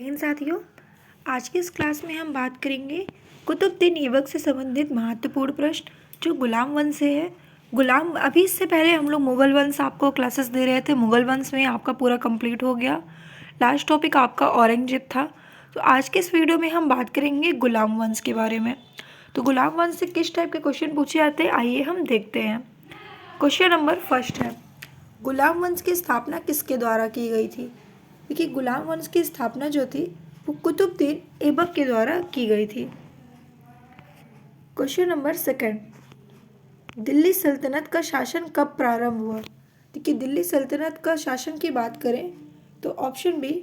इन साथियों, आज की इस क्लास में हम बात करेंगे कुतुबुद्दीन ऐबक से संबंधित महत्वपूर्ण प्रश्न जो गुलाम वंश से है। गुलाम अभी इससे पहले हम लोग मुगल वंश आपको क्लासेस दे रहे थे। मुगल वंश में आपका पूरा कंप्लीट हो गया। लास्ट टॉपिक आपका औरंगजेब था। तो आज के इस वीडियो में हम बात करेंगे गुलाम वंश के बारे में। तो गुलाम वंश से किस टाइप के क्वेश्चन पूछे जाते हैं, आइए हम देखते हैं। क्वेश्चन नंबर फर्स्ट है, गुलाम वंश की स्थापना किसके द्वारा की गई थी? देखिए, गुलाम वंश की स्थापना जो थी वो कुतुबुद्दीन ऐबक के द्वारा की गई थी। क्वेश्चन नंबर सेकंड, दिल्ली सल्तनत का शासन कब प्रारंभ हुआ? देखिए, दिल्ली सल्तनत का शासन की बात करें तो ऑप्शन बी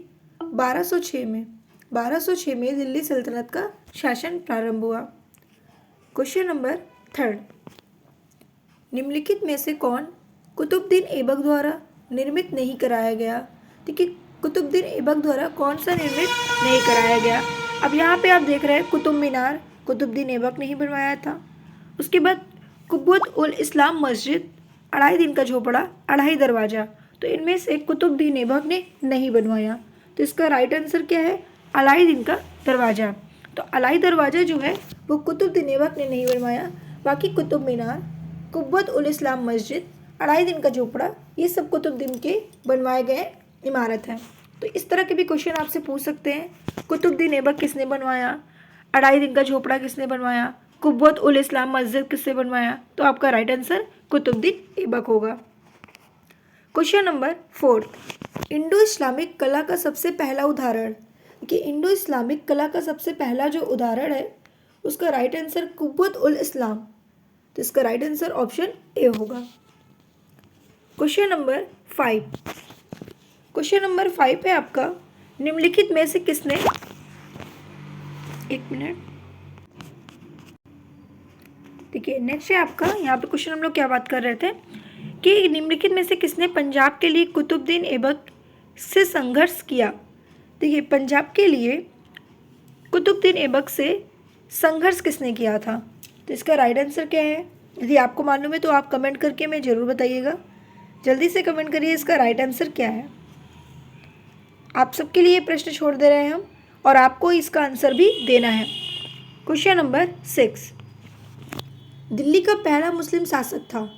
1206 में 1206 में दिल्ली सल्तनत का शासन प्रारंभ हुआ। क्वेश्चन नंबर थर्ड, निम्नलिखित में से कौन कुतुबुद्दीन ऐबक द्वारा निर्मित नहीं कराया गया? देखिए, कुतुबुद्दीन ऐबक द्वारा कौन सा निर्मित नहीं कराया गया? अब यहाँ पे आप देख रहे हैं कुतुब मीनार कुतुबुद्दीन ऐबक ने ही बनवाया था। उसके बाद कुब्बत उल इस्लाम मस्जिद, 2.5 दिन का झोपड़ा, 2.5 दरवाजा, तो इनमें से कुतुबुद्दीन ऐबक ने नहीं बनवाया। तो इसका राइट आंसर क्या है? 2.5 दिन का दरवाजा। तो 2.5 दरवाजा जो है वो कुतुबुद्दीन ऐबक ने नहीं बनवाया। बाकी कुतुब मीनार, कुब्बत उल इस्लाम मस्जिद, 2.5 दिन का झोपड़ा, ये सब कुतुबुद्दीन के बनवाए गए इमारत है। तो इस तरह के भी क्वेश्चन आपसे पूछ सकते हैं। कुतुबुद्दीन ऐबक किसने बनवाया? 2.5 दिन का झोपड़ा किसने बनवाया? कुब्बत उल इस्लाम मस्जिद किसने बनवाया? तो आपका राइट आंसर कुतुबुद्दीन ऐबक होगा। Question number fourth, Indo Islamic कला का सबसे पहला उदाहरण। कि इंडो इस्लामिक कला का सबसे पहला जो उदाहरण है उसका राइट आंसर कुब्बत उल इस्लाम। तो इसका राइट आंसर ऑप्शन ए होगा। क्वेश्चन नंबर 5, क्वेश्चन नंबर 5 है आपका, निम्नलिखित में से किसने, एक मिनट, देखिए नेक्स्ट है आपका, यहाँ पे क्वेश्चन हम लोग क्या बात कर रहे थे कि निम्नलिखित में से किसने पंजाब के लिए कुतुबुद्दीन ऐबक से संघर्ष किया? देखिए, पंजाब के लिए कुतुबुद्दीन ऐबक से संघर्ष किसने किया था? तो इसका राइट आंसर क्या है? यदि आपको मालूम है तो आप कमेंट करके हमें ज़रूर बताइएगा। जल्दी से कमेंट करिए इसका राइट आंसर क्या है। आप सबके लिए प्रश्न छोड़ दे रहे हैं हम, और आपको इसका आंसर भी देना है। क्वेश्चन नंबर 6, दिल्ली का पहला मुस्लिम शासक था।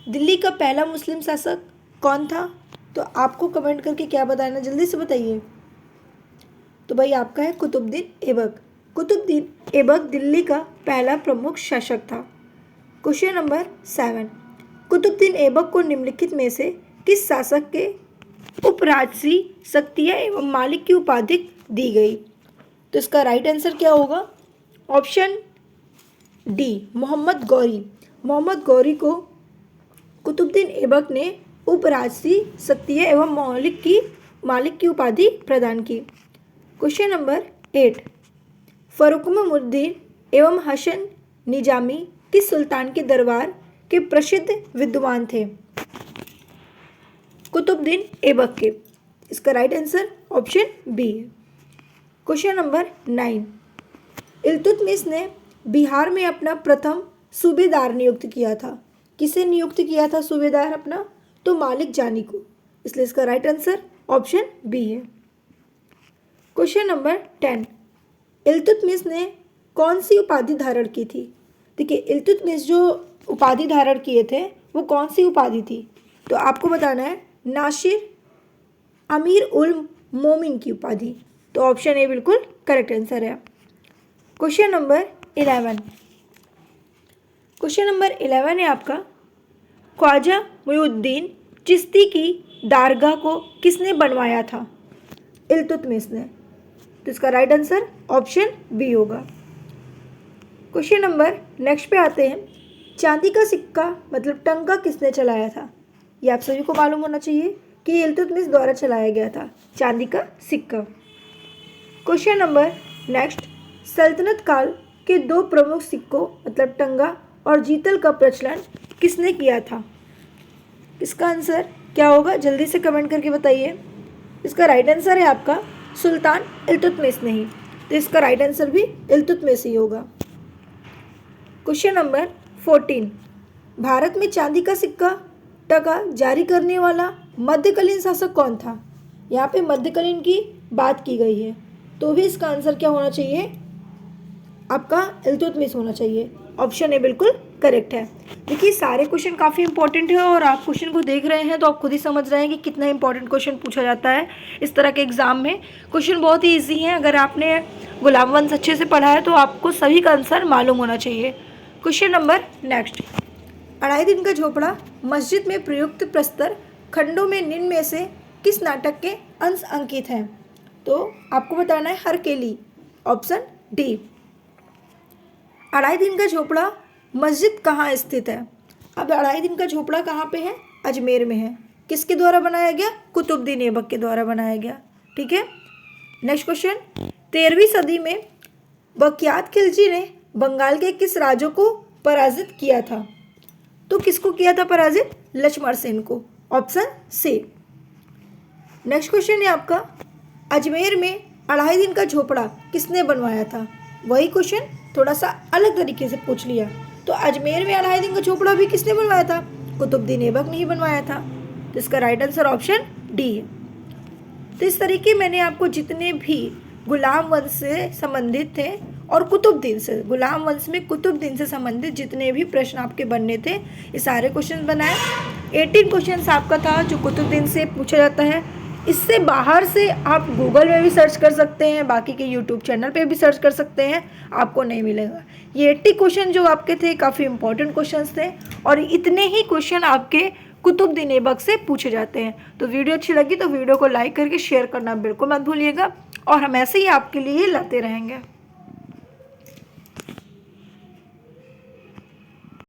दिल्ली का पहला मुस्लिम शासक कौन था? तो आपको कमेंट करके क्या बताना, जल्दी से बताइए। तो भाई आपका है कुतुबुद्दीन ऐबक। कुतुबुद्दीन ऐबक दिल्ली का पहला प्रमुख शासक था। क्वेश्चन नंबर 7, कुतुबुद्दीन ऐबक को निम्नलिखित में से किस शासक के उपराजसी शक्तियाँ एवं मालिक की उपाधि दी गई? तो इसका राइट आंसर क्या होगा? Option D, Mohammad Ghori. मोहम्मद गौरी को कुतुबुद्दीन ऐबक ने उपराजसी शक्तियाँ एवं मालिक की उपाधि प्रदान की। क्वेश्चन नंबर 8, फरुखमुद्दीन एवं हसन निजामी किस सुल्तान के दरबार के प्रसिद्ध विद्वान थे? कुतुबुद्दीन ऐबक के। इसका राइट आंसर ऑप्शन बी है। क्वेश्चन नंबर 9, इल्तुतमिश ने बिहार में अपना प्रथम सूबेदार नियुक्त किया था। किसे नियुक्त किया था सूबेदार अपना? तो मालिक जानी को। इसलिए इसका राइट आंसर ऑप्शन बी है। क्वेश्चन नंबर 10, इल्तुतमिश ने कौन सी उपाधि धारण की थी? देखिए, इल्तुतमिश जो उपाधि धारण किए थे वो कौन सी उपाधि थी? तो आपको बताना है नासिर अमीर उल मोमिन की उपाधि। तो ऑप्शन ए बिल्कुल करेक्ट आंसर है। क्वेश्चन नंबर 11, क्वेश्चन नंबर 11 है आपका, ख्वाजा मुइनुद्दीन चिश्ती की दारगाह को किसने बनवाया था? इल्तुतमिश ने। तो इसका राइट आंसर ऑप्शन बी होगा। क्वेश्चन नंबर नेक्स्ट पे आते हैं, चांदी का सिक्का मतलब टंका किसने चलाया था? ये आप सभी को मालूम होना चाहिए कि इल्तुतमिश द्वारा चलाया गया था चांदी का सिक्का। क्वेश्चन नंबर नेक्स्ट, सल्तनत काल के 2 प्रमुख सिक्कों मतलब टंगा और जीतल का प्रचलन किसने किया था? इसका आंसर क्या होगा? जल्दी से कमेंट करके बताइए। इसका राइट आंसर है आपका सुल्तान इल्तुतमिश ने ही। तो इसका राइट आंसर भी इल्तुतमिश ही होगा। क्वेश्चन नंबर 14, भारत में चांदी का सिक्का टका जारी करने वाला मध्यकालीन शासक कौन था? यहाँ पे मध्यकालीन की बात की गई है। तो भी इसका आंसर क्या होना चाहिए, आपका इल्तुतमिश होना चाहिए। ऑप्शन ए बिल्कुल करेक्ट है। देखिए सारे क्वेश्चन काफ़ी इंपॉर्टेंट है और आप क्वेश्चन को देख रहे हैं तो आप खुद ही समझ रहे हैं कि कितना इंपॉर्टेंट क्वेश्चन पूछा जाता है इस तरह के एग्जाम में। क्वेश्चन बहुत ही ईजी है, अगर आपने गुलाम वंश अच्छे से पढ़ा है तो आपको सभी का आंसर मालूम होना चाहिए। क्वेश्चन नंबर नेक्स्ट, अढ़ाई दिन का झोपड़ा मस्जिद में प्रयुक्त प्रस्तर खंडों में निम्न में से किस नाटक के अंश अंकित हैं? तो आपको बताना है हरकेली, ऑप्शन डी। अढ़ाई दिन का झोपड़ा मस्जिद कहाँ स्थित है? अब अढ़ाई दिन का झोपड़ा कहाँ पे है? अजमेर में है। किसके द्वारा बनाया गया? कुतुबुद्दीन ऐबक के द्वारा बनाया गया। ठीक है, नेक्स्ट क्वेश्चन, 13वीं सदी में बख्तियार खिलजी ने बंगाल के किस राजा को पराजित किया था? तो किसको किया था पराजित? लक्ष्मण सेन को, ऑप्शन सी। नेक्स्ट क्वेश्चन है आपका, अजमेर में अढ़ाई दिन का झोपड़ा किसने बनवाया था? वही क्वेश्चन थोड़ा सा अलग तरीके से पूछ लिया। तो अजमेर में अढ़ाई दिन का झोपड़ा भी किसने बनवाया था? कुतुबुद्दीन ऐबक ने ही बनवाया था। तो इसका राइट आंसर ऑप्शन डी है। तो इस तरीके मैंने आपको जितने भी गुलाम वंश से संबंधित थे और कुतुबुद्दीन से, गुलाम वंश में कुतुबुद्दीन से संबंधित जितने भी प्रश्न आपके बनने थे ये सारे क्वेश्चन बनाए। 18 क्वेश्चन आपका था जो कुतुबुद्दीन से पूछा जाता है। इससे बाहर से आप गूगल में भी सर्च कर सकते हैं, बाकी के यूट्यूब चैनल पे भी सर्च कर सकते हैं, आपको नहीं मिलेगा। ये 80 क्वेश्चन जो आपके थे काफ़ी इंपॉर्टेंट क्वेश्चंस थे और इतने ही क्वेश्चन आपके कुतुबुद्दीन ऐबक से पूछे जाते हैं। तो वीडियो अच्छी लगी तो वीडियो को लाइक करके शेयर करना बिल्कुल मत भूलिएगा और हम ऐसे ही आपके लिए लाते रहेंगे।